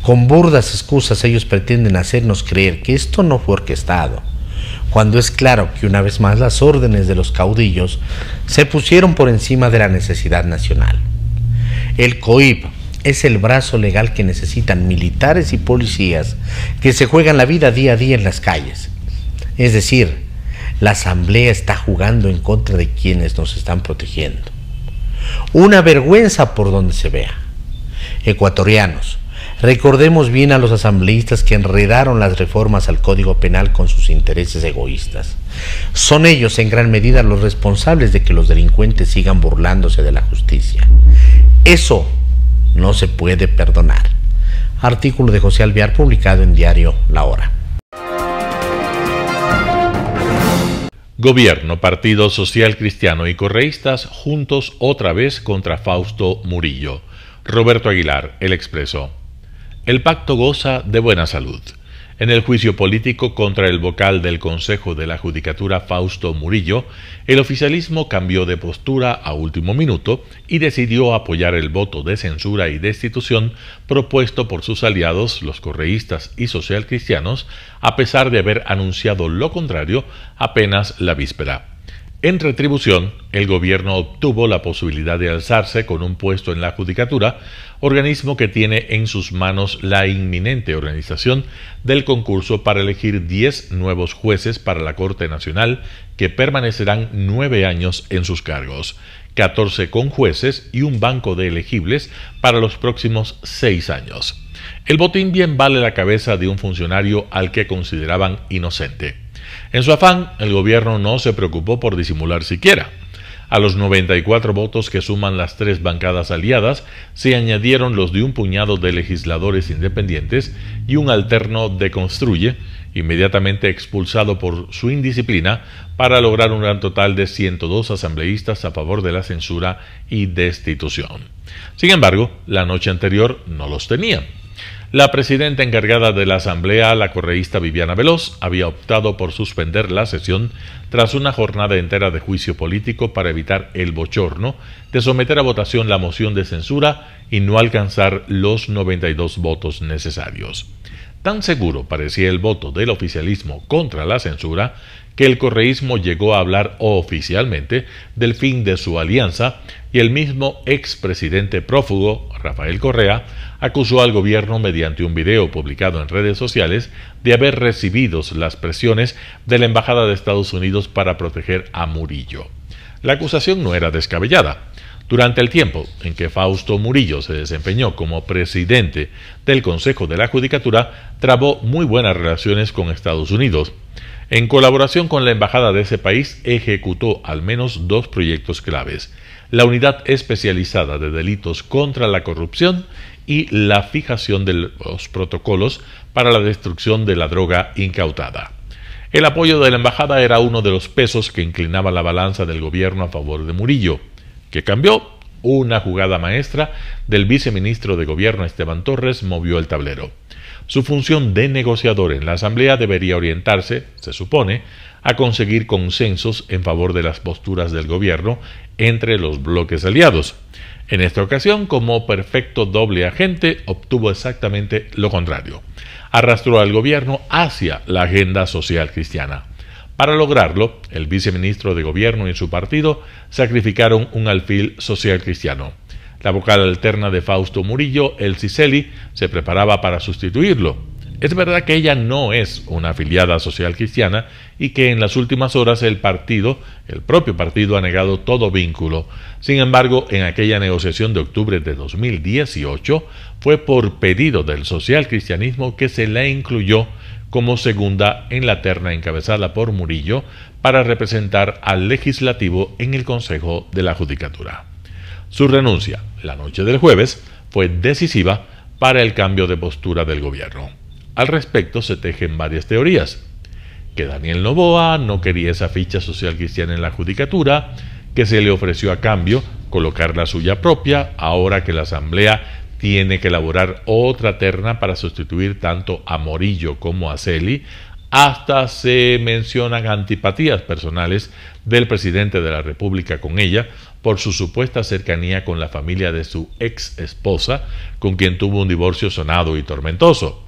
Speaker 6: Con burdas excusas ellos pretenden hacernos creer que esto no fue orquestado, cuando es claro que una vez más las órdenes de los caudillos se pusieron por encima de la necesidad nacional. El COIP es el brazo legal que necesitan militares y policías que se juegan la vida día a día en las calles. Es decir, la Asamblea está jugando en contra de quienes nos están protegiendo. Una vergüenza por donde se vea. Ecuatorianos, recordemos bien a los asambleístas que enredaron las reformas al Código Penal con sus intereses egoístas. Son ellos en gran medida los responsables de que los delincuentes sigan burlándose de la justicia. Eso no se puede perdonar. Artículo de José Alvear publicado en Diario La Hora.
Speaker 5: Gobierno, Partido Social Cristiano y correístas juntos otra vez contra Fausto Murillo. Roberto Aguilar, El Expreso. El pacto goza de buena salud. En el juicio político contra el vocal del Consejo de la Judicatura, Fausto Murillo, el oficialismo cambió de postura a último minuto y decidió apoyar el voto de censura y destitución propuesto por sus aliados, los correístas y socialcristianos, a pesar de haber anunciado lo contrario apenas la víspera. En retribución, el gobierno obtuvo la posibilidad de alzarse con un puesto en la Judicatura, organismo que tiene en sus manos la inminente organización del concurso para elegir 10 nuevos jueces para la Corte Nacional que permanecerán 9 años en sus cargos, 14 conjueces y un banco de elegibles para los próximos 6 años. El botín bien vale la cabeza de un funcionario al que consideraban inocente. En su afán, el gobierno no se preocupó por disimular siquiera. A los 94 votos que suman las 3 bancadas aliadas, se añadieron los de un puñado de legisladores independientes y un alterno de Construye, inmediatamente expulsado por su indisciplina, para lograr un gran total de 102 asambleístas a favor de la censura y destitución. Sin embargo, la noche anterior no los tenían. La presidenta encargada de la Asamblea, la correísta Viviana Veloz, había optado por suspender la sesión tras una jornada entera de juicio político para evitar el bochorno de someter a votación la moción de censura y no alcanzar los 92 votos necesarios. Tan seguro parecía el voto del oficialismo contra la censura que el correísmo llegó a hablar oficialmente del fin de su alianza y el mismo expresidente prófugo, Rafael Correa, acusó al gobierno mediante un video publicado en redes sociales de haber recibido las presiones de la Embajada de Estados Unidos para proteger a Murillo. La acusación no era descabellada. Durante el tiempo en que Fausto Murillo se desempeñó como presidente del Consejo de la Judicatura, trabó muy buenas relaciones con Estados Unidos. En colaboración con la embajada de ese país, ejecutó al menos 2 proyectos claves: la Unidad Especializada de Delitos contra la Corrupción y la fijación de los protocolos para la destrucción de la droga incautada. El apoyo de la embajada era uno de los pesos que inclinaba la balanza del gobierno a favor de Murillo, que cambió. Una jugada maestra del viceministro de Gobierno Esteban Torres movió el tablero. Su función de negociador en la Asamblea debería orientarse, se supone, a conseguir consensos en favor de las posturas del gobierno entre los bloques aliados. En esta ocasión, como perfecto doble agente, obtuvo exactamente lo contrario. Arrastró al gobierno hacia la agenda social cristiana. Para lograrlo, el viceministro de Gobierno y su partido sacrificaron un alfil social cristiano. La vocal alterna de Fausto Murillo, Elsie Celi, se preparaba para sustituirlo. Es verdad que ella no es una afiliada social cristiana y que en las últimas horas el propio partido ha negado todo vínculo. Sin embargo, en aquella negociación de octubre de 2018, fue por pedido del social cristianismo que se la incluyó como segunda en la terna encabezada por Murillo para representar al legislativo en el Consejo de la Judicatura. Su renuncia, la noche del jueves, fue decisiva para el cambio de postura del gobierno. Al respecto se tejen varias teorías: que Daniel Noboa no quería esa ficha social cristiana en la Judicatura, que se le ofreció a cambio colocar la suya propia, ahora que la Asamblea tiene que elaborar otra terna para sustituir tanto a Murillo como a Celi. Hasta se mencionan antipatías personales del presidente de la República con ella por su supuesta cercanía con la familia de su ex esposa, con quien tuvo un divorcio sonado y tormentoso.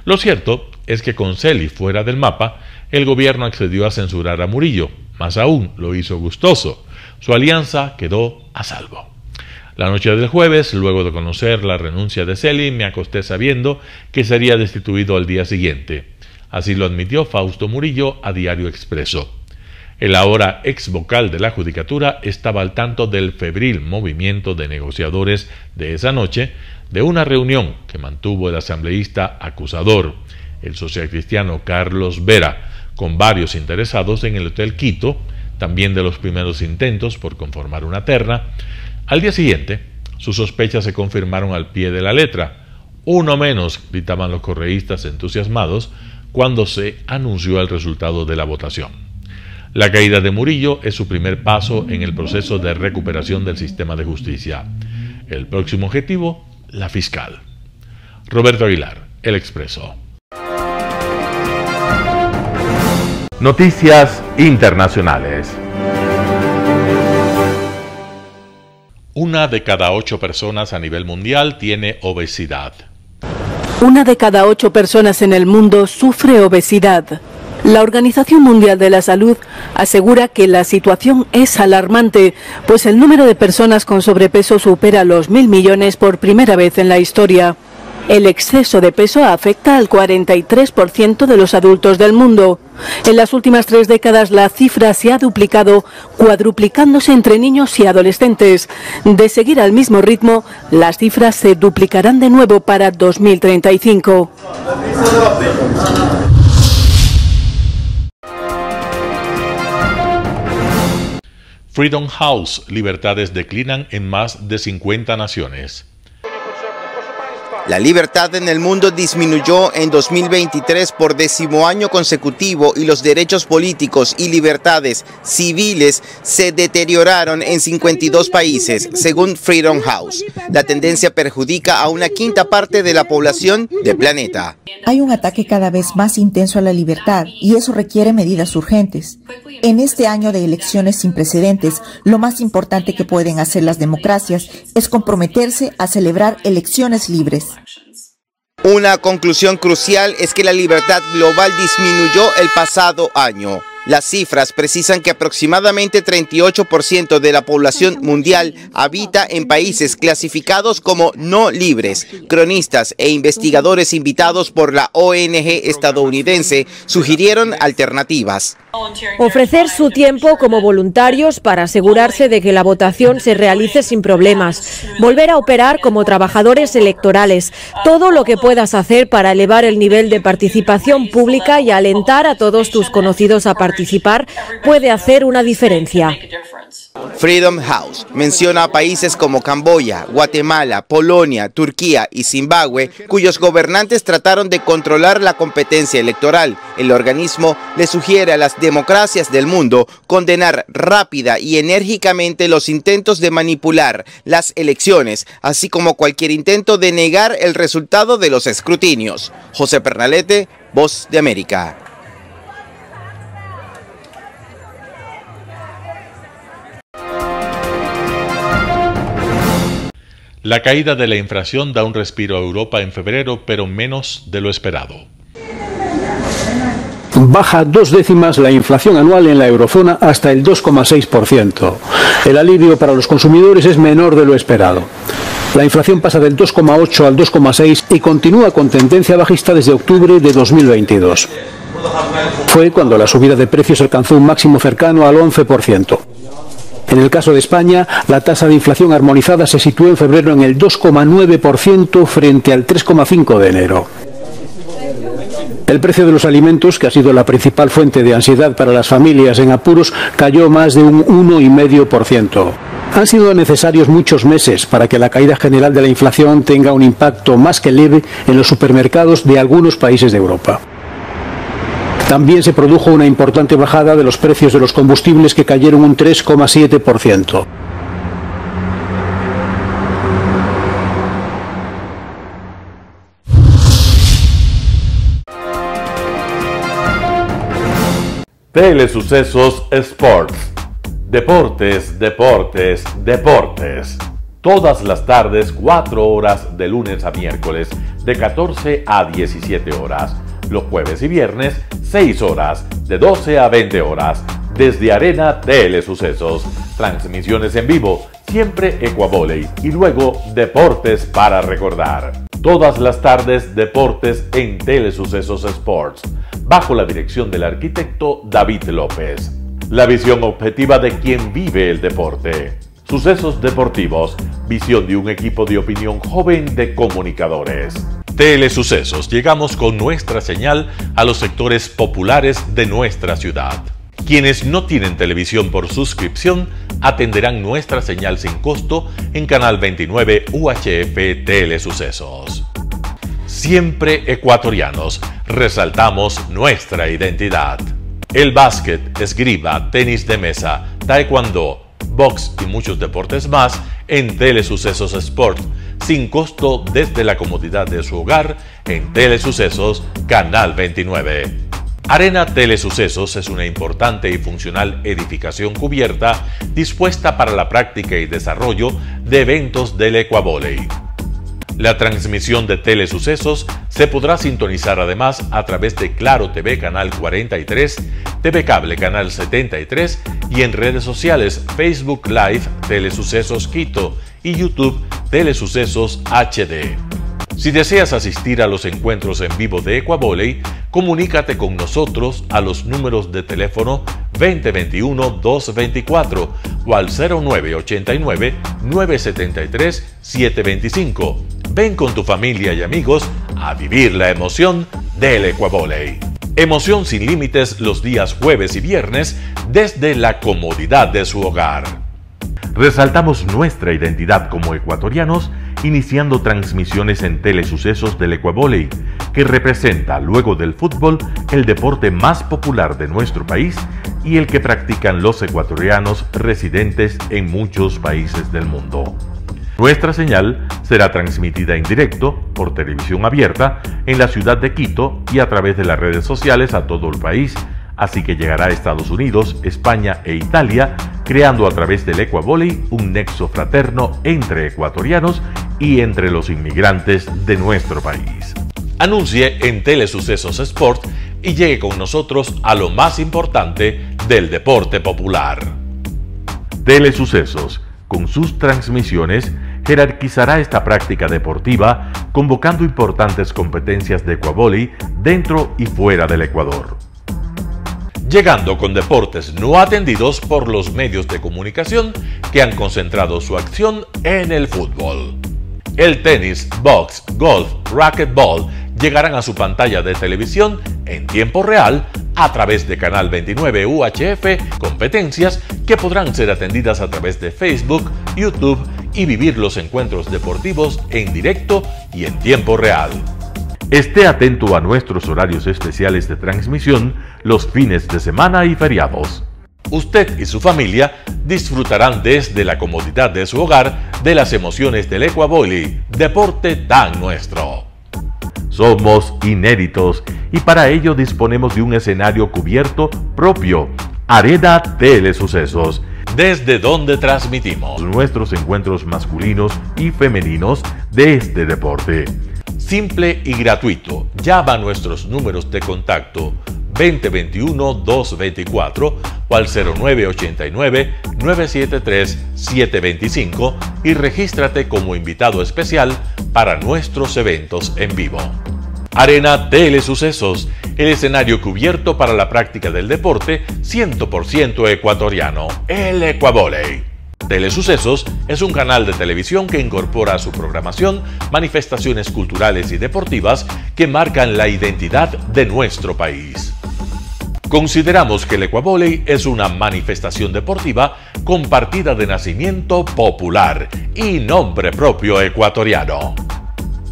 Speaker 5: Lo cierto es que con Celi fuera del mapa, el gobierno accedió a censurar a Murillo, más aún lo hizo gustoso. Su alianza quedó a salvo. La noche del jueves, luego de conocer la renuncia de Celi, me acosté sabiendo que sería destituido al día siguiente. Así lo admitió Fausto Murillo a Diario Expreso. El ahora ex vocal de la Judicatura estaba al tanto del febril movimiento de negociadores de esa noche, de una reunión que mantuvo el asambleísta acusador, el socialcristiano Carlos Vera, con varios interesados en el Hotel Quito, también de los primeros intentos por conformar una terna. Al día siguiente, sus sospechas se confirmaron al pie de la letra. Uno menos, gritaban los correístas entusiasmados cuando se anunció el resultado de la votación. La caída de Murillo es su primer paso en el proceso de recuperación del sistema de justicia. El próximo objetivo, la fiscal. Roberto Aguilar, El Expreso.
Speaker 1: Noticias internacionales.
Speaker 5: 1 de cada 8 personas a nivel mundial tiene obesidad.
Speaker 13: 1 de cada 8 personas en el mundo sufre obesidad. La Organización Mundial de la Salud asegura que la situación es alarmante, pues el número de personas con sobrepeso supera los 1.000 millones por primera vez en la historia. El exceso de peso afecta al 43% de los adultos del mundo. En las últimas 3 décadas la cifra se ha duplicado, cuadruplicándose entre niños y adolescentes. De seguir al mismo ritmo, las cifras se duplicarán de nuevo para 2035.
Speaker 5: Freedom House, libertades declinan en más de 50 naciones.
Speaker 14: La libertad en el mundo disminuyó en 2023 por 10º año consecutivo y los derechos políticos y libertades civiles se deterioraron en 52 países, según Freedom House. La tendencia perjudica a 1/5 parte de la población del planeta.
Speaker 15: Hay un ataque cada vez más intenso a la libertad y eso requiere medidas urgentes. En este año de elecciones sin precedentes, lo más importante que pueden hacer las democracias es comprometerse a celebrar elecciones libres.
Speaker 14: Una conclusión crucial es que la libertad global disminuyó el pasado año. Las cifras precisan que aproximadamente 38% de la población mundial habita en países clasificados como no libres. Cronistas e investigadores invitados por la ONG estadounidense sugirieron alternativas.
Speaker 16: Ofrecer su tiempo como voluntarios para asegurarse de que la votación se realice sin problemas. Volver a operar como trabajadores electorales. Todo lo que puedas hacer para elevar el nivel de participación pública y alentar a todos tus conocidos a participar puede hacer una diferencia.
Speaker 14: Freedom House menciona a países como Camboya, Guatemala, Polonia, Turquía y Zimbabue, cuyos gobernantes trataron de controlar la competencia electoral. El organismo le sugiere a las democracias del mundo condenar rápida y enérgicamente los intentos de manipular las elecciones, así como cualquier intento de negar el resultado de los escrutinios. José Pernalete, Voz de América.
Speaker 5: La caída de la inflación da un respiro a Europa en febrero, pero menos de lo esperado.
Speaker 17: Baja 2 décimas la inflación anual en la eurozona hasta el 2,6%. El alivio para los consumidores es menor de lo esperado. La inflación pasa del 2,8 al 2,6 y continúa con tendencia bajista desde octubre de 2022. Fue cuando la subida de precios alcanzó un máximo cercano al 11%. En el caso de España, la tasa de inflación armonizada se situó en febrero en el 2,9% frente al 3,5% de enero. El precio de los alimentos, que ha sido la principal fuente de ansiedad para las familias en apuros, cayó más de un 1,5%. Han sido necesarios muchos meses para que la caída general de la inflación tenga un impacto más que leve en los supermercados de algunos países de Europa. También se produjo una importante bajada de los precios de los combustibles, que cayeron un 3,7%.
Speaker 1: Telesucesos Sports. Deportes, deportes, deportes. Todas las tardes, 4 horas de lunes a miércoles, de 14 a 17 horas. Los jueves y viernes, 6 horas, de 12 a 20 horas, desde Arena Telesucesos. Transmisiones en vivo, siempre Ecuavoley y luego Deportes para recordar. Todas las tardes, deportes en Telesucesos Sports, bajo la dirección del arquitecto David López. La visión objetiva de quien vive el deporte. Sucesos deportivos, visión de un equipo de opinión joven de comunicadores.
Speaker 5: Telesucesos, llegamos con nuestra señal a los sectores populares de nuestra ciudad. Quienes no tienen televisión por suscripción atenderán nuestra señal sin costo en Canal 29 UHF Telesucesos. Siempre ecuatorianos, resaltamos nuestra identidad. El básquet, esgrima, tenis de mesa, taekwondo, box y muchos deportes más en Telesucesos Sport, sin costo desde la comodidad de su hogar en Telesucesos Canal 29. Arena Telesucesos es una importante y funcional edificación cubierta dispuesta para la práctica y desarrollo de eventos del Ecuavóley. La transmisión de Telesucesos se podrá sintonizar además a través de Claro TV Canal 43, TV Cable Canal 73 y en redes sociales Facebook Live Telesucesos Quito y YouTube Telesucesos HD. Si deseas asistir a los encuentros en vivo de Ecuavóley, comunícate con nosotros a los números de teléfono 2021-224 o al 0989-973-725. Ven con tu familia y amigos a vivir la emoción del Ecuavóley. Emoción sin límites los días jueves y viernes desde la comodidad de su hogar. Resaltamos nuestra identidad como ecuatorianos iniciando transmisiones en Telesucesos del Ecuavóley, que representa, luego del fútbol, el deporte más popular de nuestro país y el que practican los ecuatorianos residentes en muchos países del mundo. Nuestra señal será transmitida en directo por televisión abierta en la ciudad de Quito y a través de las redes sociales a todo el país, así que llegará a Estados Unidos, España e Italia, creando a través del Ecuavóley un nexo fraterno entre ecuatorianos y entre los inmigrantes de nuestro país. Anuncie en Telesucesos Sport y llegue con nosotros a lo más importante del deporte popular. Telesucesos, con sus transmisiones, jerarquizará esta práctica deportiva, convocando importantes competencias de Ecuavóley dentro y fuera del Ecuador. Llegando con deportes no atendidos por los medios de comunicación que han concentrado su acción en el fútbol. El tenis, box, golf, racquetball llegarán a su pantalla de televisión en tiempo real a través de Canal 29 UHF, competencias que podrán ser atendidas a través de Facebook, YouTube y vivir los encuentros deportivos en directo y en tiempo real. Esté atento a nuestros horarios especiales de transmisión los fines de semana y feriados. Usted y su familia disfrutarán desde la comodidad de su hogar de las emociones del Ecuavóley, deporte tan nuestro. Somos inéditos y para ello disponemos de un escenario cubierto propio, Arena Telesucesos, desde donde transmitimos nuestros encuentros masculinos y femeninos de este deporte. Simple y gratuito. Llama a nuestros números de contacto 2021-224 o al 0989-973-725 y regístrate como invitado especial para nuestros eventos en vivo. Arena Telesucesos, el escenario cubierto para la práctica del deporte 100% ecuatoriano, el Ecuavóley. Telesucesos es un canal de televisión que incorpora a su programación manifestaciones culturales y deportivas que marcan la identidad de nuestro país. Consideramos que el Ecuavóley es una manifestación deportiva con partida de nacimiento popular y nombre propio ecuatoriano.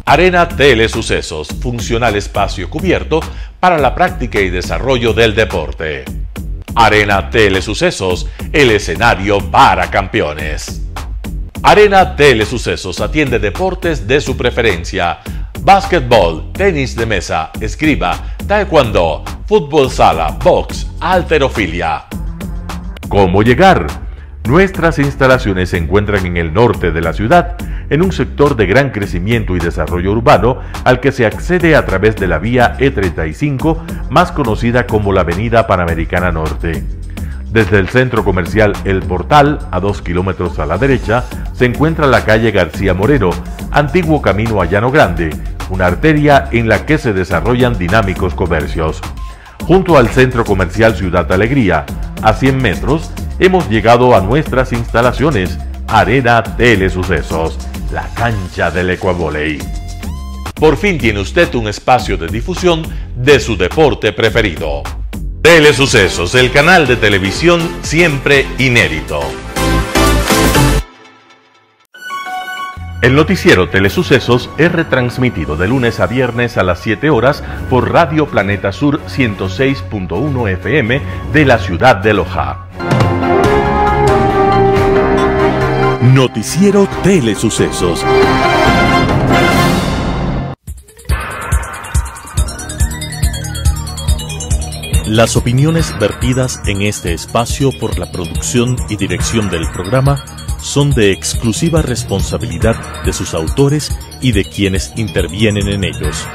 Speaker 5: Arena Telesucesos, funcional espacio cubierto para la práctica y desarrollo del deporte. Arena Telesucesos, el escenario para campeones. Arena Telesucesos atiende deportes de su preferencia: básquetbol, tenis de mesa, esgrima, taekwondo, fútbol sala, box, halterofilia. ¿Cómo llegar? Nuestras instalaciones se encuentran en el norte de la ciudad, en un sector de gran crecimiento y desarrollo urbano al que se accede a través de la vía E35, más conocida como la Avenida Panamericana Norte. Desde el centro comercial El Portal, a 2 kilómetros a la derecha, se encuentra la calle García Moreno, antiguo camino a Llano Grande, una arteria en la que se desarrollan dinámicos comercios. Junto al centro comercial Ciudad Alegría, a 100 metros, hemos llegado a nuestras instalaciones, Arena Telesucesos, la cancha del Ecuavóley. Por fin tiene usted un espacio de difusión de su deporte preferido. Telesucesos, el canal de televisión siempre inédito. El noticiero Telesucesos es retransmitido de lunes a viernes a las 7 horas por Radio Planeta Sur 106.1 FM de la ciudad de Loja.
Speaker 18: Noticiero Telesucesos. Las opiniones vertidas en este espacio por la producción y dirección del programa son de exclusiva responsabilidad de sus autores y de quienes intervienen en ellos.